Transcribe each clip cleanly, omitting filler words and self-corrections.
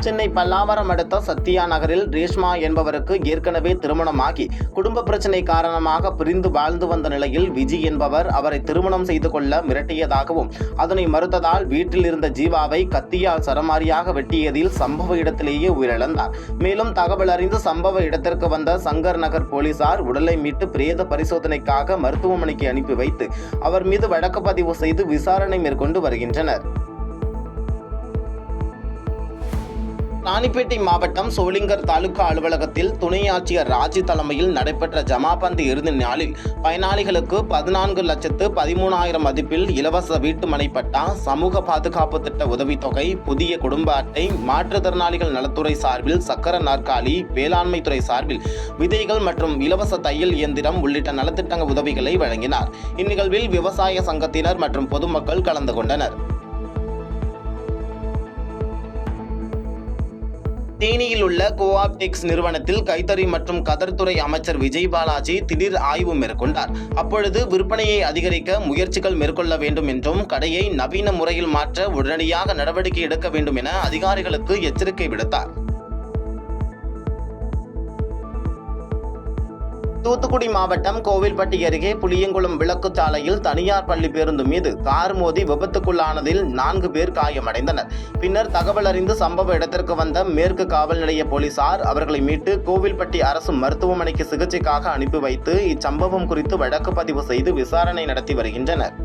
சென்னை பல்லாவரம் அடுத்த சத்யா நகரில் ரேஷ்மா என்பவருக்கு ஏற்கனவே திருமணமாகி குடும்ப பிரச்சினை காரணமாக பிரிந்து வாழ்ந்து வந்த நிலையில் விஜி என்பவர் அவரை திருமணம் செய்து கொள்ள மிரட்டியதாகவும் அதனை மறுத்ததால் வீட்டில் இருந்த ஜீவாவை கத்தியால் சரமாரியாக வெட்டியதில் சம்பவ இடத்திலேயே உயிரிழந்தார். மேலும் தகவல் அறிந்து சம்பவ இடத்திற்கு வந்த சங்கர் நகர் போலீசார் உடலை மீட்டு பிரேத பரிசோதனைக்காக மருத்துவமனைக்கு அனுப்பி வைத்து அவர் மீது வழக்கு பதிவு செய்து விசாரணை மேற்கொண்டு வருகின்றனர். ராணிப்பேட்டை மாவட்டம் சோளிங்கர் தாலுகா அலுவலகத்தில் துணை ஆட்சியர் ராஜி தலைமையில் நடைபெற்ற ஜமாபந்து இறுதி நாளில் பயனாளிகளுக்கு 14,13,000 மதிப்பில் இலவச வீட்டு மனை பட்டா, சமூக பாதுகாப்பு திட்ட உதவித்தொகை, புதிய குடும்ப அட்டை, மாற்றுத்திறனாளிகள் நலத்துறை சார்பில் சக்கர நாற்காலி, வேளாண்மை துறை சார்பில் விதைகள் மற்றும் இலவச தையல் இயந்திரம் உள்ளிட்ட நலத்திட்ட உதவிகளை வழங்கினார். இந்நிகழ்வில் விவசாய சங்கத்தினர் மற்றும் பொதுமக்கள் கலந்து கொண்டனர். தேனியில் உள்ள கோஆப்டெக்ஸ் நிறுவனத்தில் கைத்தறி மற்றும் கதர்துறை அமைச்சர் விஜய் பாலாஜி திடீர் ஆய்வு மேற்கொண்டார். அப்பொழுது விற்பனையை அதிகரிக்க முயற்சிகள் மேற்கொள்ள வேண்டும் என்றும் கடையை நவீன முறையில் மாற்ற உடனடியாக நடவடிக்கை எடுக்க வேண்டும் என அதிகாரிகளுக்கு எச்சரிக்கை விடுத்தார். தூத்துக்குடி மாவட்டம் கோவில்பட்டி அருகே புளியங்குளம் விளக்கு சாலையில் தனியார் பள்ளி பேருந்து மீது கார் மோதி விபத்துக்குள்ளானதில் 4 பேர் காயமடைந்தனர். பின்னர் தகவல் அறிந்து சம்பவ இடத்திற்கு வந்த மேற்கு காவல் நிலைய போலீசார் அவர்களை மீட்டு கோவில்பட்டி அரசு மருத்துவமனைக்கு சிகிச்சைக்காக அனுப்பி வைத்து இச்சம்பவம் குறித்து வழக்கு பதிவு செய்து விசாரணை நடத்தி வருகின்றனர்.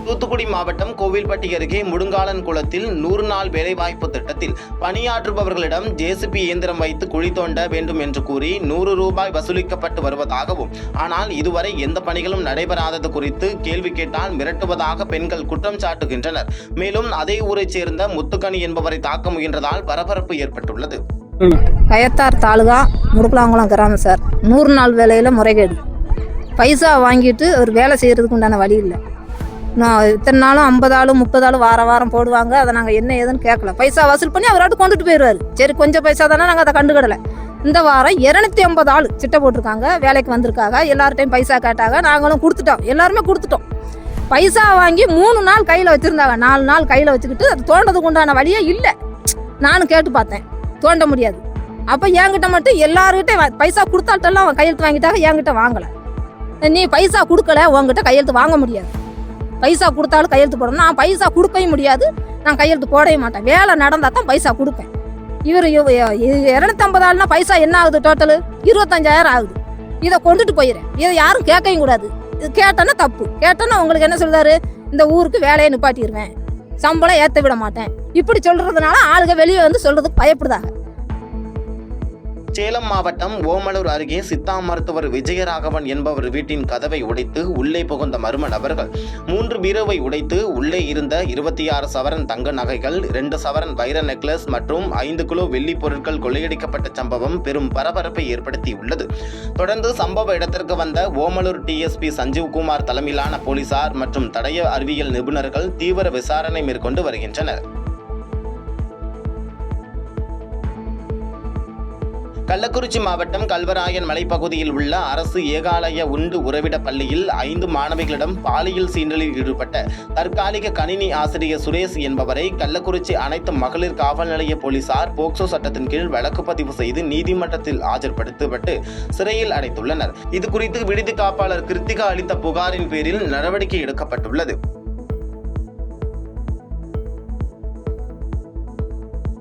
தூத்துக்குடி மாவட்டம் கோவில்பட்டி அருகே முடுங்காலன் குளத்தில் 100 நாள் வேலைவாய்ப்பு திட்டத்தில் பணியாற்றுபவர்களிடம் ஜேசிபி இயந்திரம் வைத்து குழி தோண்ட வேண்டும் என்று கூறி 100 ரூபாய் வசூலிக்கப்பட்டு வருவதாகவும், ஆனால் இதுவரை எந்த பணிகளும் நடைபெறாதது குறித்து கேள்வி கேட்டால் மிரட்டுவதாக பெண்கள் குற்றம் சாட்டுகின்றனர். மேலும் அதே ஊரைச் சேர்ந்த முத்துக்கனி என்பவரை தாக்க முயன்றதால் பரபரப்பு ஏற்பட்டுள்ளது. கயத்தார் தாலுகா முடுக்கலாங்குளம் கிராமம் சார். 100 நாள் வேலையில் முறைகேடு. பைசா வாங்கிட்டு ஒரு வேலை செய்கிறதுக்கு உண்டான வழி இல்லை. நான் இத்தனை நாளும் 50 ஆள் 30 ஆள் வாரம் போடுவாங்க. அதை நாங்கள் என்ன ஏதுன்னு கேட்கல. பைசா வசூல் பண்ணி அவராட்டு கொண்டுட்டு போயிடுவார். சரி, கொஞ்சம் பைசா தானே, நாங்கள் அதை கண்டுக்கிடலை. இந்த வாரம் 250 ஆள் சிட்டை போட்டிருக்காங்க, வேலைக்கு வந்திருக்காங்க. எல்லார்ட்டையும் பைசா கேட்டாங்க, நாங்களும் கொடுத்துட்டோம். எல்லாருமே கொடுத்துட்டோம். பைசா வாங்கி 3 நாள் கையில் வச்சுருந்தாங்க. 4 நாள் கையில் வச்சுக்கிட்டு அது தோண்டதுக்கு உண்டான வழியே இல்லை. நானும் கேட்டு பார்த்தேன், தோண்ட முடியாது. அப்போ என்கிட்ட மட்டும் எல்லாருக்கிட்டையும் பைசா கொடுத்தாட்டெல்லாம் கையெழுத்து வாங்கிட்டாங்க, என்கிட்ட வாங்கலை. நீ பைசா கொடுக்கல, உங்ககிட்ட கையெழுத்து வாங்க முடியாது. பைசா கொடுத்தாலும் கையெழுத்து போடணும். நான் பைசா கொடுக்கவும் முடியாது, நான் கையெழுத்து போடவே மாட்டேன். வேலை நடந்தால் தான் பைசா கொடுப்பேன். இவர் 250 ஆள்னா பைசா என்ன ஆகுது? டோட்டலு 25,000 ஆகுது. இதை கொண்டுட்டு போயிடுறேன். இதை யாரும் கேட்கவும் கூடாது. இது கேட்டோன்னா தப்பு. கேட்டோன்னா உங்களுக்கு என்ன சொல்றாரு? இந்த ஊருக்கு வேலையை நிப்பாட்டிடுவேன், சம்பளம் ஏற்ற விட மாட்டேன், இப்படி சொல்றதுனால ஆளுங்க வெளியே வந்து சொல்றதுக்கு பயப்படுதாங்க. சேலம் மாவட்டம் ஓமலூர் அருகே சித்தா மருத்துவர் விஜயராகவன் என்பவர் வீட்டின் கதவை உடைத்து உள்ளே புகுந்த மர்ம நபர்கள் 3 பீரோவை உடைத்து உள்ளே இருந்த 26 சவரன் தங்க நகைகள், 2 சவரன் வைர நெக்லஸ் மற்றும் 5 கிலோ வெள்ளி பொருட்கள் கொள்ளையடிக்கப்பட்ட சம்பவம் பெரும் பரபரப்பை ஏற்படுத்தியுள்ளது. தொடர்ந்து சம்பவ இடத்திற்கு வந்த ஓமலூர் டிஎஸ்பி சஞ்சீவ்குமார் தலைமையிலான போலீசார் மற்றும் தடய அறிவியல் நிபுணர்கள் தீவிர விசாரணை மேற்கொண்டு வருகின்றனர். கள்ளக்குறிச்சி மாவட்டம் கல்வராயன் மலைப்பகுதியில் உள்ள அரசு ஏகாலய உண்டு உறைவிட பள்ளியில் 5 மாணவிகளிடம் பாலியல் சீண்டலில் ஈடுபட்ட தற்காலிக கணினி ஆசிரியர் சுரேஷ் என்பவரை கள்ளக்குறிச்சி அனைத்து மகளிர் காவல் நிலைய போலீசார் போக்சோ சட்டத்தின் கீழ் வழக்கு பதிவு செய்து நீதிமன்றத்தில் ஆஜர்படுத்தப்பட்டு சிறையில் அடைத்துள்ளனர். இதுகுறித்து விடுதி காப்பாளர் கிருத்திகா அளித்த புகாரின் பேரில் நடவடிக்கை எடுக்கப்பட்டுள்ளது.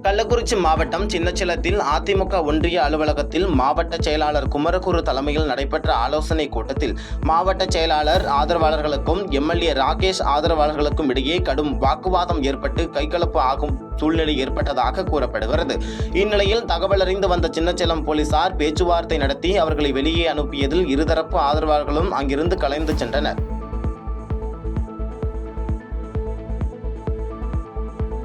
கள்ளக்குறிச்சி மாவட்டம் சின்னச்சேலத்தில் அதிமுக ஒன்றிய அலுவலகத்தில் மாவட்ட செயலாளர் குமரகுரு தலைமையில் நடைபெற்ற ஆலோசனை கூட்டத்தில் மாவட்ட செயலாளர் ஆதரவாளர்களுக்கும் எம்எல்ஏ ராகேஷ் ஆதரவாளர்களுக்கும் இடையே கடும் வாக்குவாதம் ஏற்பட்டு கைகலப்பு ஆகும் சூழ்நிலை ஏற்பட்டதாக கூறப்படுகிறது. இந்நிலையில் தகவல் அறிந்து வந்த சின்னச்சேலம் போலீசார் பேச்சுவார்த்தை நடத்தி அவர்களை வெளியே அனுப்பியதில் இருதரப்பு ஆதரவாளர்களும் அங்கிருந்து கலைந்து சென்றனர்.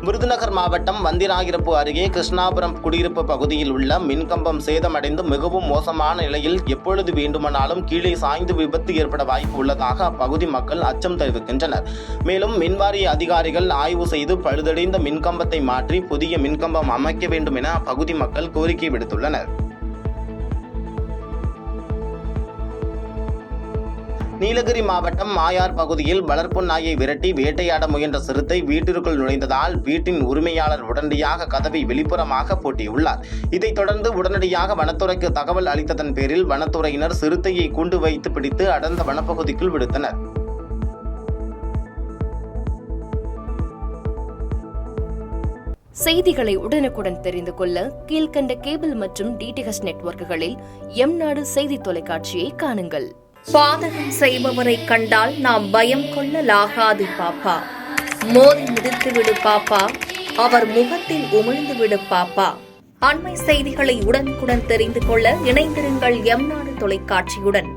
விருதுநகர் மாவட்டம் வந்திராயிருப்பு அருகே கிருஷ்ணாபுரம் குடியிருப்பு பகுதியில் உள்ள மின்கம்பம் சேதமடைந்து மிகவும் மோசமான நிலையில் எப்பொழுது வேண்டுமானாலும் கீழே சாய்ந்து விபத்து ஏற்பட வாய்ப்பு உள்ளதாக அப்பகுதி மக்கள் அச்சம் தெரிவிக்கின்றனர். மேலும் மின்வாரிய அதிகாரிகள் ஆய்வு செய்து பழுதடைந்த மின்கம்பத்தை மாற்றி புதிய மின்கம்பம் அமைக்க வேண்டும் என அப்பகுதி மக்கள் கோரிக்கை விடுத்துள்ளனர். நீலகிரி மாவட்டம் மாயார் பகுதியில் வளர்ப்பு நாயை விரட்டி வேட்டையாட முயன்ற சிறுத்தை வீட்டிற்குள் நுழைந்ததால் வீட்டின் உரிமையாளர் உடனடியாக கதவை வெளிப்புறமாக பூட்டியுள்ளார். இதைத் தொடர்ந்து உடனடியாக வனத்துறைக்கு தகவல் அளித்ததன் பேரில் வனத்துறையினர் சிறுத்தையை கூண்டு வைத்து பிடித்து அடர்ந்த வனப்பகுதிக்குள் விடுத்தனர். செய்திகளை உடனுக்குடன் தெரிந்து கொள்ள கீழ்கண்ட கேபிள் மற்றும் டிடிஎச் நெட்வொர்க்குகளில் எம்நாடு செய்தி தொலைக்காட்சியை காணுங்கள். பாதகம் செய்பவரை கண்டால் நாம் பயம் கொள்ளலாகாது பாப்பா. மோதி மிதித்து விடு பாப்பா, அவர் முகத்தில் உமிழ்ந்து விடு பாப்பா. அண்மை செய்திகளை உடனுக்குடன் தெரிந்து கொள்ள இணைந்திருங்கள் எம்நாடு தொலைக்காட்சியுடன்.